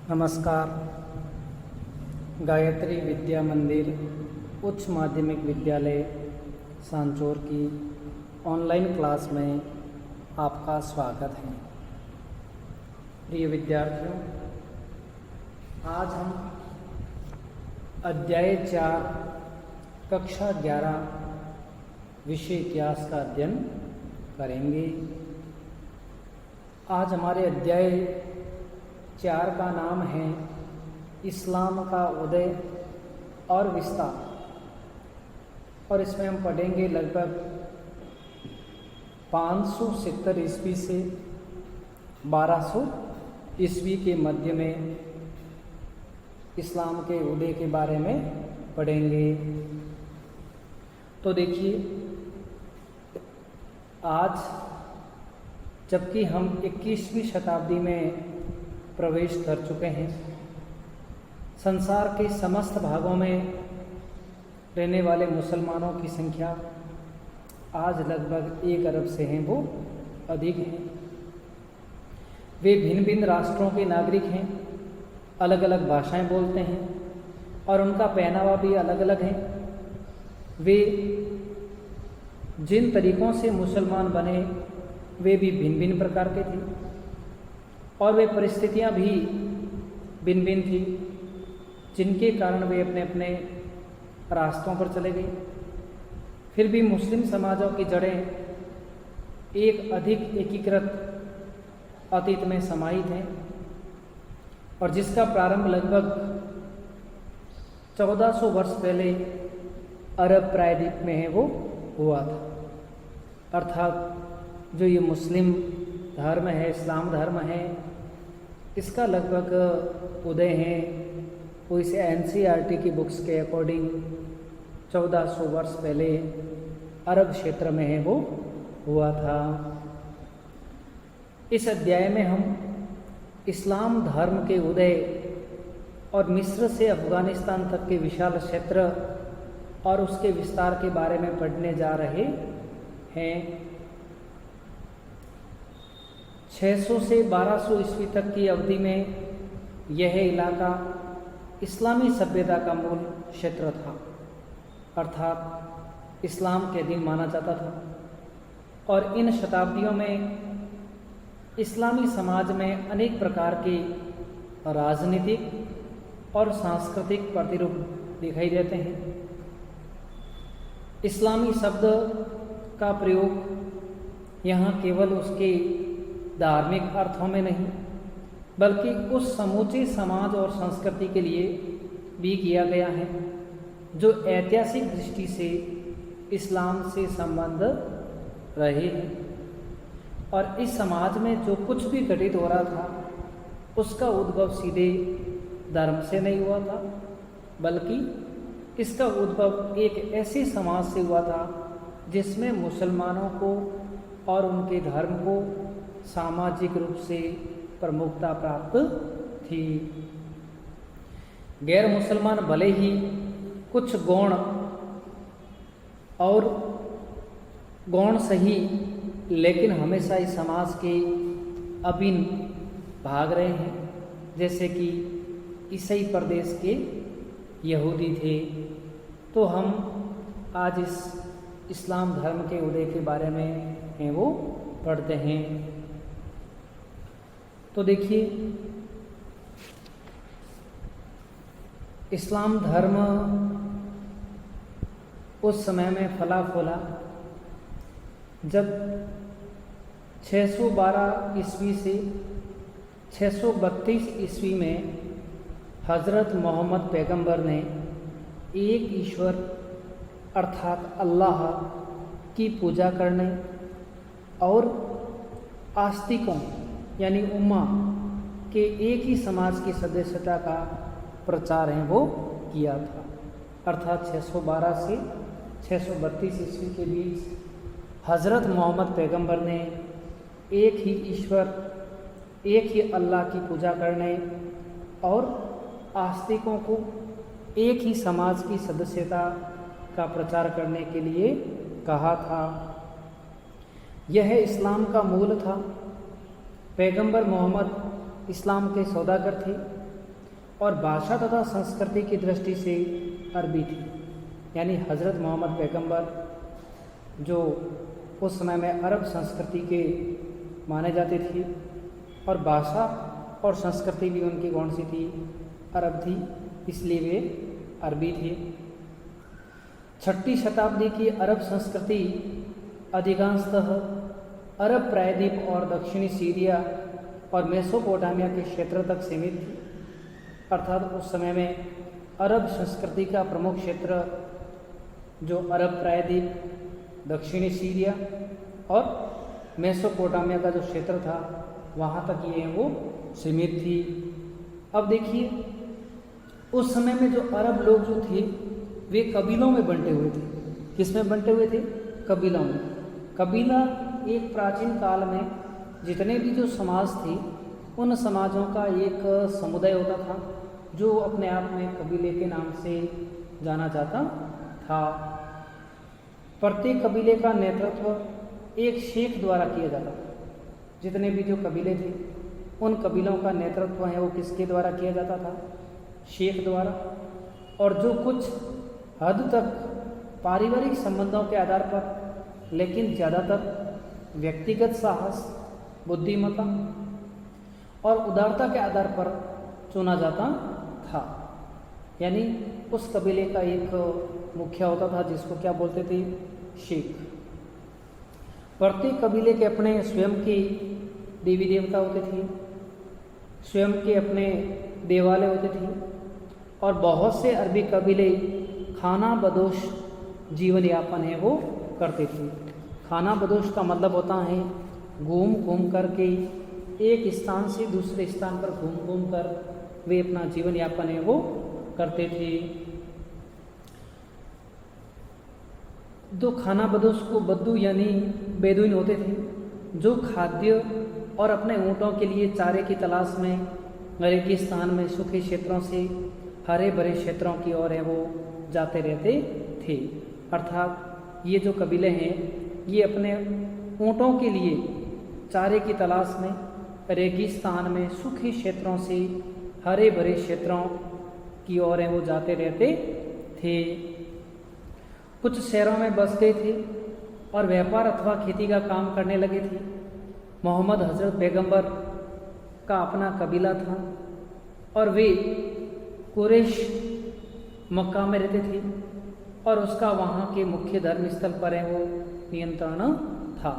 नमस्कार। गायत्री विद्या मंदिर उच्च माध्यमिक विद्यालय सांचौर की ऑनलाइन क्लास में आपका स्वागत है। प्रिय विद्यार्थियों, आज हम अध्याय 4 कक्षा 11 विषय इतिहास का अध्ययन करेंगे। आज हमारे अध्याय 4 का नाम है इस्लाम का उदय और विस्तार, और इसमें हम पढ़ेंगे लगभग 570 ईस्वी से 1200 ईस्वी के मध्य में इस्लाम के उदय के बारे में पढ़ेंगे। तो देखिए, आज जबकि हम 21वीं शताब्दी में प्रवेश कर चुके हैं, संसार के समस्त भागों में रहने वाले मुसलमानों की संख्या आज लगभग 1 अरब से हैं, वो अधिक हैं। वे भिन्न भिन्न राष्ट्रों के नागरिक हैं, अलग अलग भाषाएं बोलते हैं और उनका पहनावा भी अलग अलग है। वे जिन तरीक़ों से मुसलमान बने वे भी भिन्न भिन्न प्रकार के थे और वे परिस्थितियां भी भिन्न भिन्न थी, जिनके कारण वे अपने अपने रास्तों पर चले गए। फिर भी मुस्लिम समाजों की जड़ें एक अधिक एकीकृत अतीत में समाहित हैं और जिसका प्रारंभ लगभग 1400 वर्ष पहले अरब प्रायद्वीप में है वो हुआ था। अर्थात जो ये मुस्लिम धर्म है, इस्लाम धर्म है, इसका लगभग उदय है वो इस NCERT की बुक्स के अकॉर्डिंग 1400 वर्ष पहले अरब क्षेत्र में है वो हुआ था। इस अध्याय में हम इस्लाम धर्म के उदय और मिस्र से अफ़गानिस्तान तक के विशाल क्षेत्र और उसके विस्तार के बारे में पढ़ने जा रहे हैं। 600 से 1200 ईस्वी तक की अवधि में यह इलाका इस्लामी सभ्यता का मूल क्षेत्र था, अर्थात इस्लाम के अधीन माना जाता था। और इन शताब्दियों में इस्लामी समाज में अनेक प्रकार के राजनीतिक और सांस्कृतिक प्रतिरूप दिखाई देते हैं। इस्लामी शब्द का प्रयोग यहाँ केवल उसके धार्मिक अर्थों में नहीं बल्कि उस समूचे समाज और संस्कृति के लिए भी किया गया है जो ऐतिहासिक दृष्टि से इस्लाम से संबंध रहे हैं। और इस समाज में जो कुछ भी घटित हो रहा था उसका उद्भव सीधे धर्म से नहीं हुआ था, बल्कि इसका उद्भव एक ऐसे समाज से हुआ था जिसमें मुसलमानों को और उनके धर्म को सामाजिक रूप से प्रमुखता प्राप्त थी। गैर मुसलमान भले ही कुछ गौण और गौण सही, लेकिन हमेशा इस समाज के अभिन्न भाग रहे हैं, जैसे कि ईसाई प्रदेश के यहूदी थे। तो हम आज इस इस्लाम धर्म के उदय के बारे में हैं वो पढ़ते हैं। तो देखिए, इस्लाम धर्म उस समय में फला फूला जब 612 ईस्वी से 632 ईस्वी में हज़रत मोहम्मद पैगंबर ने एक ईश्वर अर्थात अल्लाह की पूजा करने और आस्तिकों यानी उम्मा के एक ही समाज की सदस्यता का प्रचार है वो किया था। अर्थात 612 से 632 ईस्वी के बीच हज़रत मोहम्मद पैगंबर ने एक ही ईश्वर, एक ही अल्लाह की पूजा करने और आस्तिकों को एक ही समाज की सदस्यता का प्रचार करने के लिए कहा था। यह इस्लाम का मूल था। पैगंबर मोहम्मद इस्लाम के सौदागर थे और भाषा तथा संस्कृति की दृष्टि से अरबी थी। यानी हज़रत मोहम्मद पैगंबर जो उस समय में अरब संस्कृति के माने जाते थे और भाषा और संस्कृति भी उनकी कौन सी थी? अरब थी, इसलिए वे अरबी थे। 6ठी शताब्दी की अरब संस्कृति अधिकांशतः अरब प्रायद्वीप और दक्षिणी सीरिया और मेसोपोटामिया के क्षेत्र तक सीमित थी। अर्थात उस समय में अरब संस्कृति का प्रमुख क्षेत्र जो अरब प्रायद्वीप, दक्षिणी सीरिया और मेसोपोटामिया का जो क्षेत्र था वहाँ तक ये वो सीमित थी। अब देखिए उस समय में जो अरब लोग जो थे वे कबीलों में बंटे हुए थे। किस में बंटे हुए थे? कबीलों में। कबीला एक प्राचीन काल में जितने भी जो समाज थे उन समाजों का एक समुदाय होता था जो अपने आप में कबीले के नाम से जाना जाता था। प्रत्येक कबीले का नेतृत्व एक शेख द्वारा किया जाता था। जितने भी जो कबीले थे उन कबीलों का नेतृत्व है वो किसके द्वारा किया जाता था? शेख द्वारा। और जो कुछ हद तक पारिवारिक संबंधों के आधार पर, लेकिन ज़्यादातर व्यक्तिगत साहस, बुद्धिमत्ता और उदारता के आधार पर चुना जाता था। यानी उस कबीले का एक मुखिया होता था जिसको क्या बोलते थे? शेख। प्रत्येक कबीले के अपने स्वयं के देवी देवता होते थे, स्वयं के अपने देवालय होते थे और बहुत से अरबी कबीले खाना बदोश जीवन यापन है वो करते थे। खाना बदोश का मतलब होता है घूम घूम कर के एक स्थान से दूसरे स्थान पर घूम घूम कर वे अपना जीवन यापन है वो करते थे। जो खाना बदोश को बद्दू यानी बेदुइन होते थे, जो खाद्य और अपने ऊँटों के लिए चारे की तलाश में रेगिस्तान में सूखे क्षेत्रों से हरे भरे क्षेत्रों की ओर है वो जाते रहते थे। अर्थात ये जो कबीले हैं ये अपने ऊँटों के लिए चारे की तलाश में रेगिस्तान में सूखे क्षेत्रों से हरे भरे क्षेत्रों की ओर है वो जाते रहते थे। कुछ शहरों में बस गए थे और व्यापार अथवा खेती का काम करने लगे थे। मोहम्मद हज़रत पैगंबर का अपना कबीला था और वे कुरैश मक्का में रहते थे और उसका वहाँ के मुख्य धर्म स्थल पर है वो नियंत्रण था।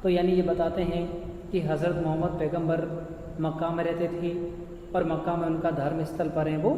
तो यानी ये बताते हैं कि हज़रत मोहम्मद पैगंबर मक्का में रहते थे और मक्का में उनका धर्म स्थल पर है वो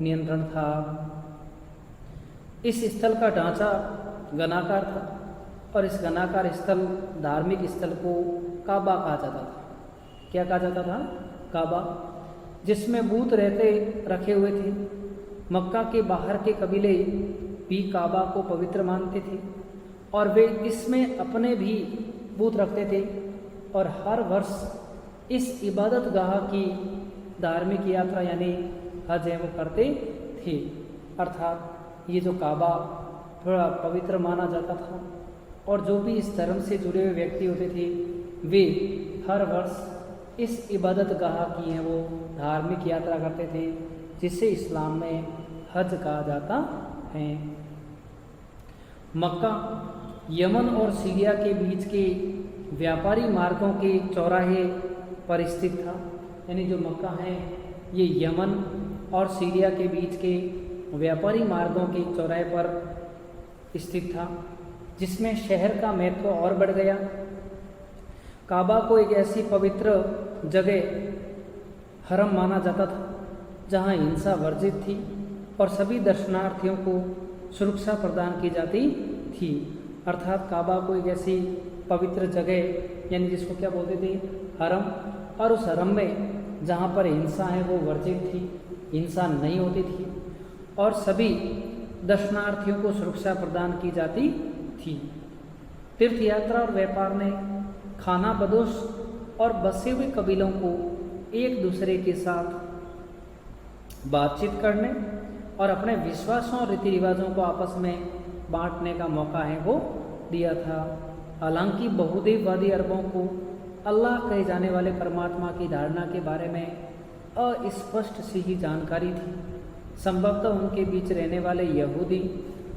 नियंत्रण था। इस स्थल का ढांचा घनाकार था और इस घनाकार स्थल धार्मिक स्थल को काबा कहा जाता था। क्या कहा जाता था? काबा, जिसमें बूत रहते रखे हुए थे। मक्का के बाहर के कबीले भी काबा को पवित्र मानते थे और वे इसमें अपने भी बूत रखते थे और हर वर्ष इस इबादत गाह की धार्मिक यात्रा यानी हज है वो करते थे। अर्थात ये जो काबा थोड़ा पवित्र माना जाता था और जो भी इस धर्म से जुड़े हुए व्यक्ति होते थे वे हर वर्ष इस इबादत गाह की है वो धार्मिक यात्रा करते थे, जिसे इस्लाम में हज कहा जाता है। मक्का यमन और सीरिया के बीच के व्यापारी मार्गों के चौराहे पर स्थित था। यानी जो मक्का है ये यमन और सीरिया के बीच के व्यापारी मार्गों के चौराहे पर स्थित था, जिसमें शहर का महत्व और बढ़ गया। काबा को एक ऐसी पवित्र जगह हरम माना जाता था जहां हिंसा वर्जित थी और सभी दर्शनार्थियों को सुरक्षा प्रदान की जाती थी। अर्थात काबा को एक ऐसी पवित्र जगह यानी जिसको क्या बोलते थे? हरम, और उस हरम में जहाँ पर हिंसा है वो वर्जित थी, हिंसा नहीं होती थी और सभी दर्शनार्थियों को सुरक्षा प्रदान की जाती थी। तीर्थ यात्रा और व्यापार ने खाना बदोश और बसे हुए कबीलों को एक दूसरे के साथ बातचीत करने और अपने विश्वासों और रीति रिवाजों को आपस में बांटने का मौका है वो दिया था। हालांकि बहुदेववादी अरबों को अल्लाह कहे जाने वाले परमात्मा की धारणा के बारे में अस्पष्ट सी ही जानकारी थी। संभवतः उनके बीच रहने वाले यहूदी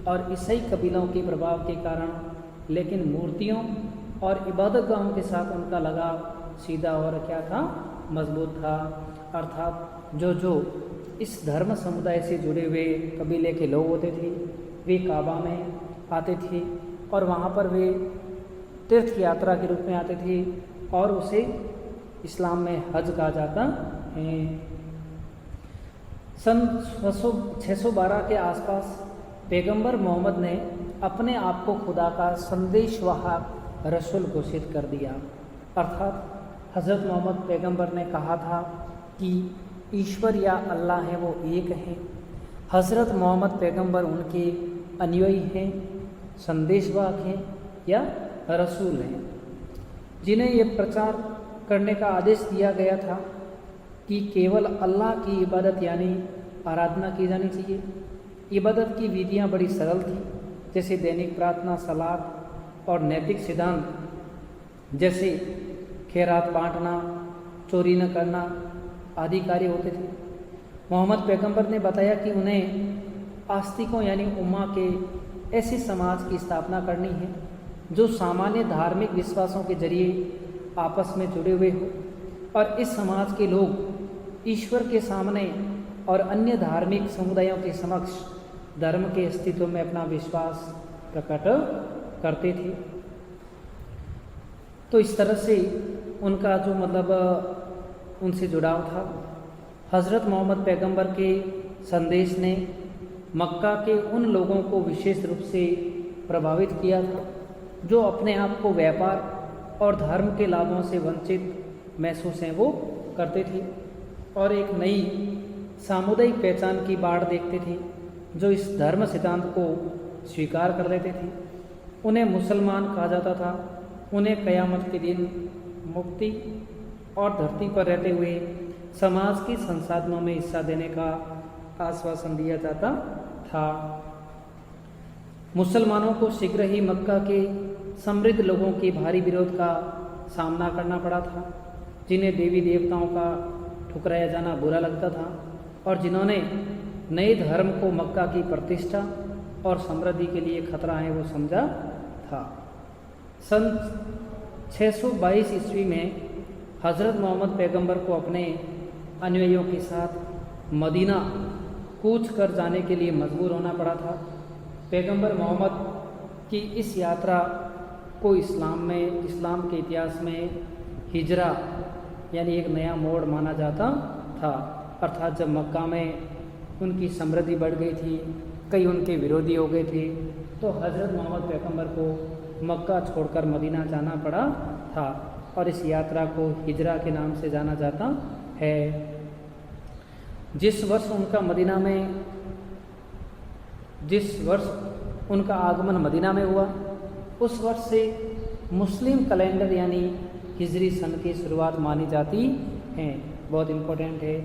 और ईसाई कबीलों के प्रभाव के कारण, लेकिन मूर्तियों और इबादतगाहों के साथ उनका लगाव सीधा और क्या था, मजबूत था। अर्थात जो इस धर्म समुदाय से जुड़े हुए कबीले के लोग होते थे वे काबा में आते थे और वहाँ पर वे तीर्थ यात्रा के रूप में आते थे और उसे इस्लाम में हज कहा जाता है। सन 612 के आसपास पैगंबर मोहम्मद ने अपने आप को खुदा का संदेशवाहक रसूल घोषित कर दिया। अर्थात हज़रत मोहम्मद पैगंबर ने कहा था कि ईश्वर या अल्लाह है वो एक है। हज़रत मोहम्मद पैगंबर उनके अनुयायी हैं, संदेशवाहक हैं या रसूल हैं, जिन्हें ये प्रचार करने का आदेश दिया गया था कि केवल अल्लाह की इबादत यानी आराधना की जानी चाहिए। इबादत की विधियाँ बड़ी सरल थी, जैसे दैनिक प्रार्थना, सलात और नैतिक सिद्धांत जैसे खैरात बांटना, चोरी न करना आदि कार्य होते थे। मोहम्मद पैगंबर ने बताया कि उन्हें आस्तिकों यानी उम्मा के ऐसे समाज की स्थापना करनी है जो सामान्य धार्मिक विश्वासों के जरिए आपस में जुड़े हुए हो और इस समाज के लोग ईश्वर के सामने और अन्य धार्मिक समुदायों के समक्ष धर्म के अस्तित्व में अपना विश्वास प्रकट करते थे। तो इस तरह से उनका जो उनसे जुड़ाव था। हज़रत मोहम्मद पैगंबर के संदेश ने मक्का के उन लोगों को विशेष रूप से प्रभावित किया था जो अपने आप को व्यापार और धर्म के लाभों से वंचित महसूस हैं वो करते थे और एक नई सामुदायिक पहचान की बाढ़ देखते थे जो इस धर्म सिद्धांत को स्वीकार कर लेते थे। उन्हें मुसलमान कहा जाता था। उन्हें क़यामत के दिन मुक्ति और धरती पर रहते हुए समाज के संसाधनों में हिस्सा देने का आश्वासन दिया जाता था। मुसलमानों को शीघ्र ही मक्का के समृद्ध लोगों के भारी विरोध का सामना करना पड़ा था, जिन्हें देवी देवताओं का ठुकराया जाना बुरा लगता था और जिन्होंने नए धर्म को मक्का की प्रतिष्ठा और समृद्धि के लिए खतरा है वो समझा था। सन 622 ईस्वी में हज़रत मोहम्मद पैगंबर को अपने अनुयायियों के साथ मदीना कूच कर जाने के लिए मजबूर होना पड़ा था। पैगंबर मोहम्मद की इस यात्रा को इस्लाम के इतिहास में हिजरा यानी एक नया मोड़ माना जाता था। अर्थात जब मक्का में उनकी समृद्धि बढ़ गई थी, कई उनके विरोधी हो गए थे, तो हज़रत मोहम्मद पैगंबर को मक्का छोड़कर मदीना जाना पड़ा था और इस यात्रा को हिजरा के नाम से जाना जाता है। जिस वर्ष उनका आगमन मदीना में हुआ उस वर्ष से मुस्लिम कैलेंडर यानी हिजरी सन की शुरुआत मानी जाती है। बहुत इम्पोर्टेंट है।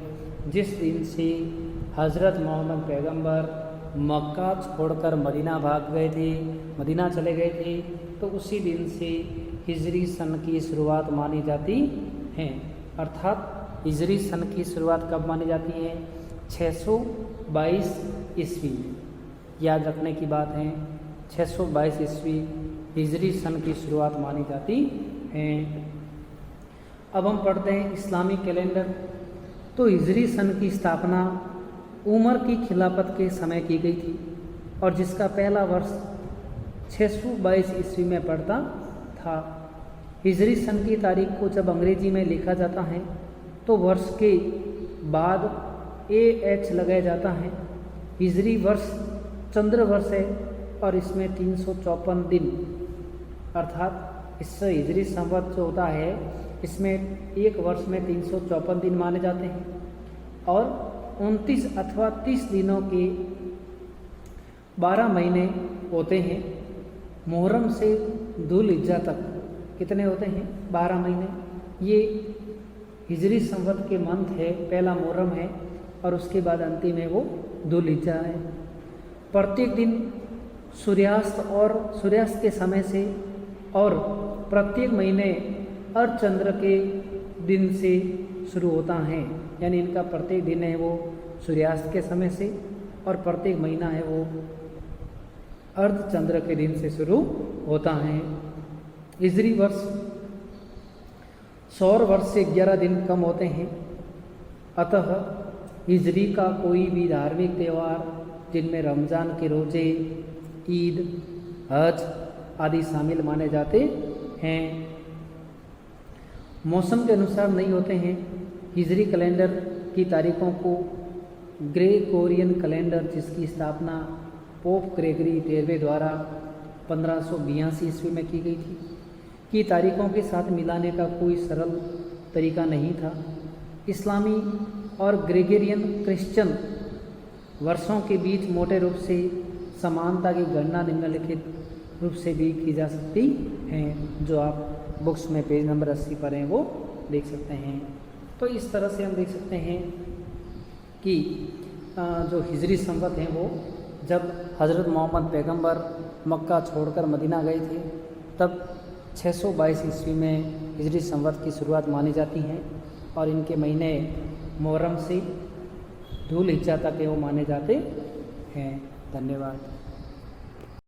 जिस दिन से हज़रत मोहम्मद पैगंबर मक्का छोड़कर मदीना भाग गए थे, मदीना चले गए थे, तो उसी दिन से हिजरी सन की शुरुआत मानी जाती है। अर्थात हिजरी सन की शुरुआत कब मानी जाती है? 622 ईस्वी। याद रखने की बात है, 622 ईस्वी हिजरी सन की शुरुआत मानी जाती है। अब हम पढ़ते हैं इस्लामिक कैलेंडर। तो हिजरी सन की स्थापना उमर की खिलाफत के समय की गई थी और जिसका पहला वर्ष 622 ईस्वी में पड़ता था। हिजरी सन की तारीख को जब अंग्रेजी में लिखा जाता है तो वर्ष के बाद AH लगाया जाता है। हिजरी वर्ष चंद्र वर्ष है और इसमें 354 दिन, अर्थात इससे हिजरी संवत जो होता है इसमें एक वर्ष में 354 दिन माने जाते हैं और 29 अथवा 30 दिनों के 12 महीने होते हैं। मुहर्रम से दुल-हिज्जा तक कितने होते हैं? 12 महीने। ये हिजरी संवत के मंथ है। पहला मुहर्रम है और उसके बाद अंतिम है वो दुल-हिज्जा है। प्रत्येक दिन सूर्यास्त के समय से और प्रत्येक महीने अर्धचंद्र के दिन से शुरू होता है, यानी इनका प्रत्येक दिन है वो सूर्यास्त के समय से, और प्रत्येक महीना है वो अर्धचंद्र के दिन से शुरू होता है। हिजरी वर्ष सौर वर्ष से 11 दिन कम होते हैं, अतः हिजरी का कोई भी धार्मिक त्यौहार जिनमें रमज़ान के रोज़े, ईद, हज आदि शामिल माने जाते हैं, मौसम के अनुसार नहीं होते हैं। हिजरी कैलेंडर की तारीखों को ग्रेगोरियन कैलेंडर, जिसकी स्थापना पोप ग्रेगरी 13वें द्वारा 1582 ईस्वी में की गई थी, की तारीखों के साथ मिलाने का कोई सरल तरीका नहीं था। इस्लामी और ग्रेगोरियन क्रिश्चियन वर्षों के बीच मोटे रूप से समानता की गणना निम्नलिखित रूप से भी की जा सकती है, जो आप बुक्स में पेज नंबर 80 पर हैं वो देख सकते हैं। तो इस तरह से हम देख सकते हैं कि जो हिजरी संवत हैं वो जब हज़रत मोहम्मद पैगंबर मक्का छोड़कर मदीना गए थे, तब 622 ईस्वी में हिजरी संवत की शुरुआत मानी जाती है, और इनके महीने मुहर्रम से धूल हिज्जा तक वो माने जाते हैं। धन्यवाद।